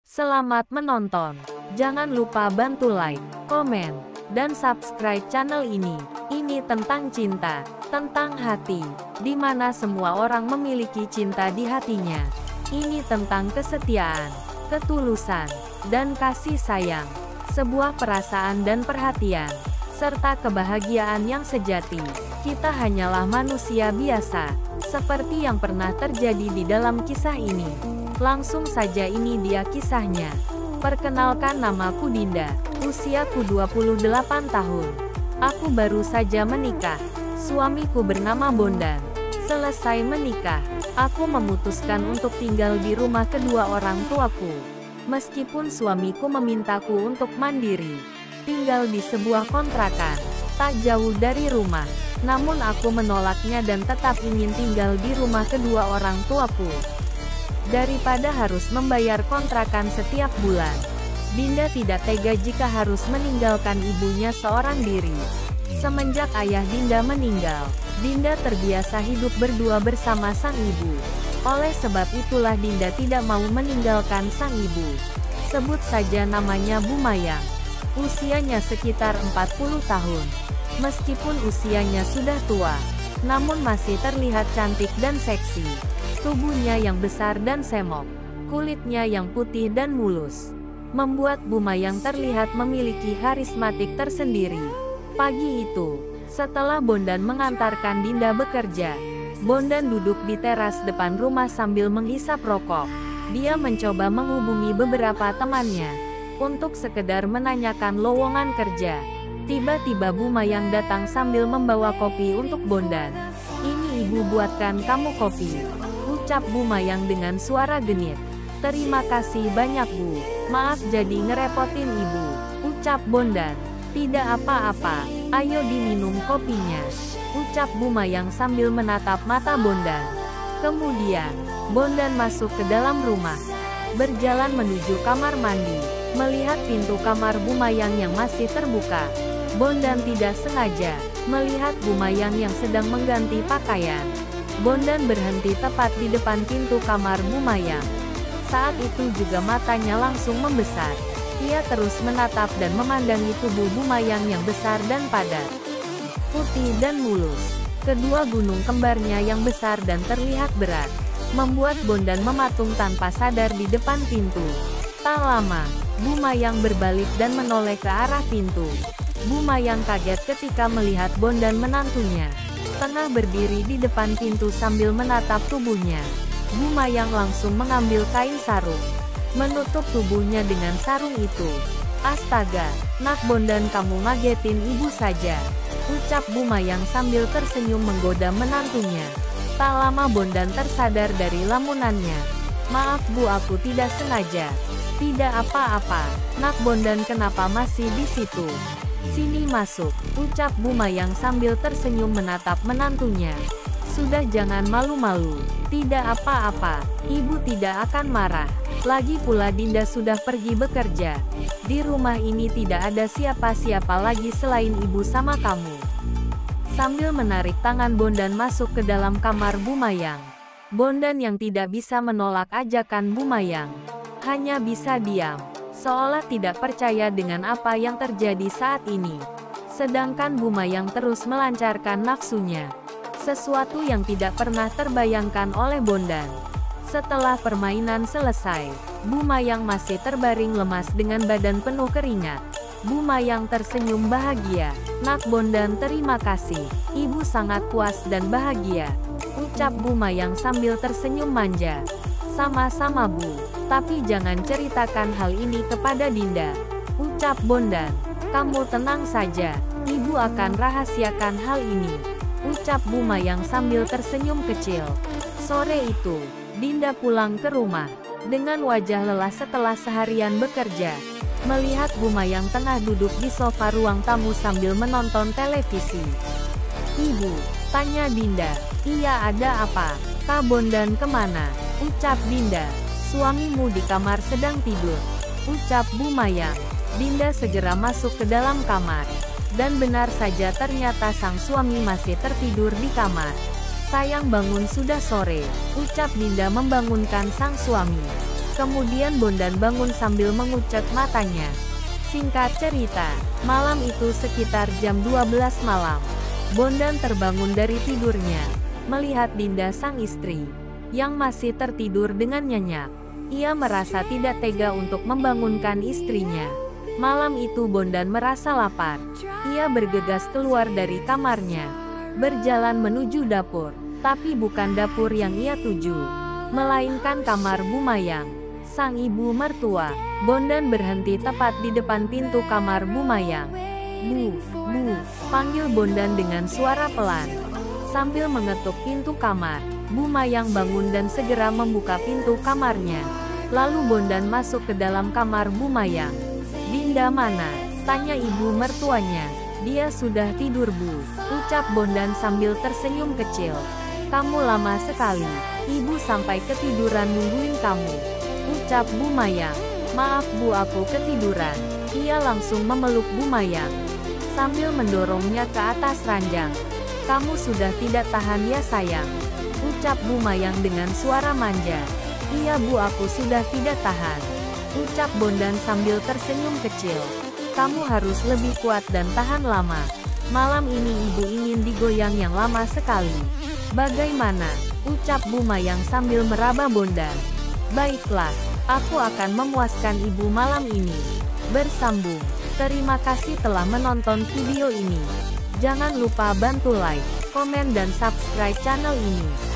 Selamat menonton. Jangan lupa bantu like, komen, dan subscribe channel ini. Ini tentang cinta, tentang hati, di mana semua orang memiliki cinta di hatinya. Ini tentang kesetiaan, ketulusan, dan kasih sayang. Sebuah perasaan dan perhatian, serta kebahagiaan yang sejati. Kita hanyalah manusia biasa, seperti yang pernah terjadi di dalam kisah ini. Langsung saja ini dia kisahnya. Perkenalkan, namaku Dinda, usiaku 28 tahun. Aku baru saja menikah. Suamiku bernama Bondan. Selesai menikah, aku memutuskan untuk tinggal di rumah kedua orang tuaku. Meskipun suamiku memintaku untuk mandiri, tinggal di sebuah kontrakan, tak jauh dari rumah. Namun aku menolaknya dan tetap ingin tinggal di rumah kedua orang tuaku. Daripada harus membayar kontrakan setiap bulan, Dinda tidak tega jika harus meninggalkan ibunya seorang diri. Semenjak ayah Dinda meninggal, Dinda terbiasa hidup berdua bersama sang ibu. Oleh sebab itulah Dinda tidak mau meninggalkan sang ibu. Sebut saja namanya Bu Mayang. Usianya sekitar 40 tahun. Meskipun usianya sudah tua, namun masih terlihat cantik dan seksi. Tubuhnya yang besar dan semok, kulitnya yang putih dan mulus, membuat Bu Mayang terlihat memiliki karismatik tersendiri. Pagi itu, setelah Bondan mengantarkan Dinda bekerja, Bondan duduk di teras depan rumah sambil menghisap rokok. Dia mencoba menghubungi beberapa temannya, untuk sekedar menanyakan lowongan kerja. Tiba-tiba Bu Mayang datang sambil membawa kopi untuk Bondan. "Ini ibu buatkan kamu kopi," ucap Bu Mayang dengan suara genit. "Terima kasih banyak Bu, maaf jadi ngerepotin ibu," ucap Bondan. "Tidak apa-apa, ayo diminum kopinya," ucap Bu Mayang sambil menatap mata Bondan. Kemudian, Bondan masuk ke dalam rumah, berjalan menuju kamar mandi. Melihat pintu kamar Bu Mayang yang masih terbuka, Bondan tidak sengaja melihat Bu Mayang yang sedang mengganti pakaian. Bondan berhenti tepat di depan pintu kamar Bu Mayang. Saat itu juga matanya langsung membesar. Ia terus menatap dan memandangi tubuh Bu Mayang yang besar dan padat, putih dan mulus. Kedua gunung kembarnya yang besar dan terlihat berat, membuat Bondan mematung tanpa sadar di depan pintu. Tak lama, Bu Mayang berbalik dan menoleh ke arah pintu. Bu Mayang kaget ketika melihat Bondan menantunya tengah berdiri di depan pintu sambil menatap tubuhnya. Bu Mayang langsung mengambil kain sarung, menutup tubuhnya dengan sarung itu. "Astaga, nak Bondan, kamu ngagetin ibu saja," ucap Bu Mayang sambil tersenyum menggoda menantunya. Tak lama Bondan tersadar dari lamunannya. "Maaf Bu, aku tidak sengaja." "Tidak apa-apa, nak Bondan, kenapa masih di situ? Sini masuk," ucap Bu Mayang sambil tersenyum menatap menantunya. "Sudah, jangan malu-malu. Tidak apa-apa, ibu tidak akan marah. Lagi pula Dinda sudah pergi bekerja. Di rumah ini tidak ada siapa-siapa lagi selain ibu sama kamu." Sambil menarik tangan Bondan masuk ke dalam kamar Bu Mayang, Bondan yang tidak bisa menolak ajakan Bu Mayang, hanya bisa diam, seolah tidak percaya dengan apa yang terjadi saat ini. Sedangkan Bu Mayang terus melancarkan nafsunya, sesuatu yang tidak pernah terbayangkan oleh Bondan. Setelah permainan selesai, Bu Mayang masih terbaring lemas dengan badan penuh keringat. Bu Mayang tersenyum bahagia. "Nak Bondan, terima kasih. Ibu sangat puas dan bahagia," ucap Bu Mayang sambil tersenyum manja. "Sama-sama Bu, tapi jangan ceritakan hal ini kepada Dinda," ucap Bondan. "Kamu tenang saja, ibu akan rahasiakan hal ini," ucap Bu Mayang sambil tersenyum kecil. Sore itu, Dinda pulang ke rumah dengan wajah lelah setelah seharian bekerja. Melihat Bu Mayang tengah duduk di sofa ruang tamu sambil menonton televisi. "Ibu," tanya Dinda. "Iya, ada apa? Kak Bondan kemana?" ucap Dinda. "Suamimu di kamar sedang tidur," ucap Bu Mayang. Dinda segera masuk ke dalam kamar, dan benar saja ternyata sang suami masih tertidur di kamar. "Sayang, bangun, sudah sore," ucap Dinda membangunkan sang suami. Kemudian Bondan bangun sambil mengucek matanya. Singkat cerita, malam itu sekitar jam 12 malam. Bondan terbangun dari tidurnya, melihat Dinda sang istri, yang masih tertidur dengan nyenyak. Ia merasa tidak tega untuk membangunkan istrinya. Malam itu Bondan merasa lapar. Ia bergegas keluar dari kamarnya, berjalan menuju dapur. Tapi bukan dapur yang ia tuju, melainkan kamar Bumayang, sang ibu mertua. Bondan berhenti tepat di depan pintu kamar Bumayang. Bu, panggil Bondan dengan suara pelan. Sambil mengetuk pintu kamar, Bumayang bangun dan segera membuka pintu kamarnya. Lalu Bondan masuk ke dalam kamar Bumayang. Dinda mana? Tanya ibu mertuanya. Dia sudah tidur Bu, ucap Bondan sambil tersenyum kecil. Kamu lama sekali, ibu sampai ketiduran nungguin kamu, ucap Bumayang. Maaf Bu, aku ketiduran. Ia langsung memeluk Bumayang, sambil mendorongnya ke atas ranjang. Kamu sudah tidak tahan ya sayang, ucap Bumayang dengan suara manja. Iya Bu, aku sudah tidak tahan, ucap Bondan sambil tersenyum kecil. Kamu harus lebih kuat dan tahan lama. Malam ini ibu ingin digoyang yang lama sekali. Bagaimana? Ucap Bumayang sambil meraba Bondan. Baiklah, aku akan memuaskan ibu malam ini. Bersambung. Terima kasih telah menonton video ini. Jangan lupa bantu like, komen dan subscribe channel ini.